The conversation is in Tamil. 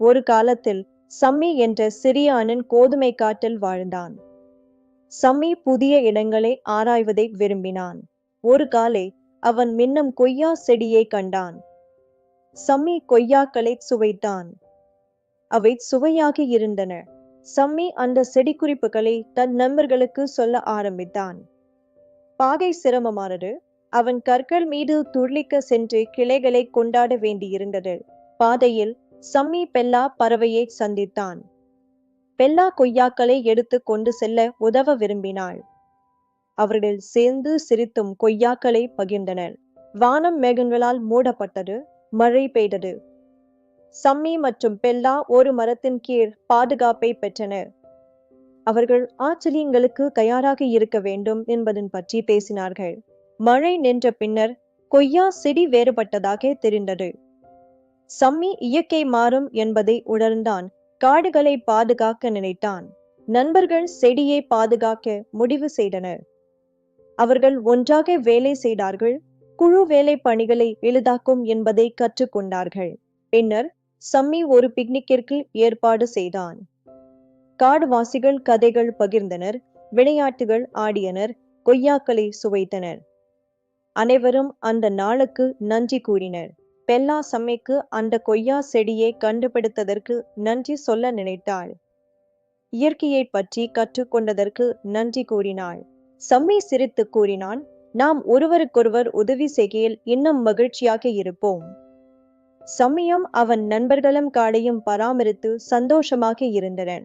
ஒரு காலத்தில் சம்மி என்ற சிறிய அண்ணன் கோதுமை காட்டில் வாழ்ந்தான். சம்மி புதிய இடங்களை ஆராய்வதை விரும்பினான். ஒரு காலை அவன் மின்னும் கொய்யா செடியை கண்டான். சம்மி கொய்யாக்களை சுவைத்தான். அவை சுவையாக இருந்தன. சம்மி அந்த செடி குறிப்புகளை தன் நண்பர்களுக்கு சொல்ல ஆரம்பித்தான். பாகை சிரமமானது. அவன் கற்கள் மீது துள்ளிக்க சென்று கிளைகளை கொண்டாட வேண்டியிருந்தது. பாதையில் சம்மி பெல்லா பறவையை சந்தித்தான். பெல்லா கொய்யாக்களை எடுத்து கொண்டு செல்ல உதவ விரும்பினாள். அவர்கள் சேர்ந்து சிரித்தும் கொய்யாக்களை பகிர்ந்தனர். வானம் மேகங்களால் மூடப்பட்டது. மழை பெய்தது. சம்மி மற்றும் பெல்லா ஒரு மரத்தின் கீழ் பாதுகாப்பை பெற்றனர். அவர்கள் ஆச்சரியங்களுக்கு தயாராக இருக்க வேண்டும் என்பதன் பற்றி பேசினார்கள். மழை நின்ற பின்னர் கொய்யா செடி வேறுபட்டதாக தெரிந்தது. சம்மி இயற்கை மாறும் என்பதை உணர்ந்தான். காடுகளை பாதுகாக்க நினைத்தான். நண்பர்கள் செடியை பாதுகாக்க முடிவு செய்தனர். அவர்கள் ஒன்றாக வேலை செய்தார்கள். குழு வேலை பணிகளை எளிதாக்கும் என்பதை கற்றுக்கொண்டார்கள். பின்னர் சம்மி ஒரு பிக்னிக்கிற்கு ஏற்பாடு செய்தான். காடுவாசிகள் கதைகள் பகிர்ந்தனர். விளையாட்டுகள் ஆடியனர். கொய்யாக்களை சுவைத்தனர். அனைவரும் அந்த நாளுக்கு நன்றி கூறினர். பெல்லா சம்மிக்கு அந்த கொய்யா செடியை கண்டுபிடித்ததற்கு நன்றி சொல்ல நினைத்தாள். இயற்கையை பற்றி கற்றுக்கொண்டதற்கு நன்றி கூறினாள். சம்மி சிரித்து கூறினான், நாம் ஒருவருக்கொருவர் உதவி செய்கையில் இன்னும் மகிழ்ச்சியாக இருப்போம். சம்மியும் அவன் நண்பர்களும் காடையும் பராமரித்து சந்தோஷமாக இருந்தனர்.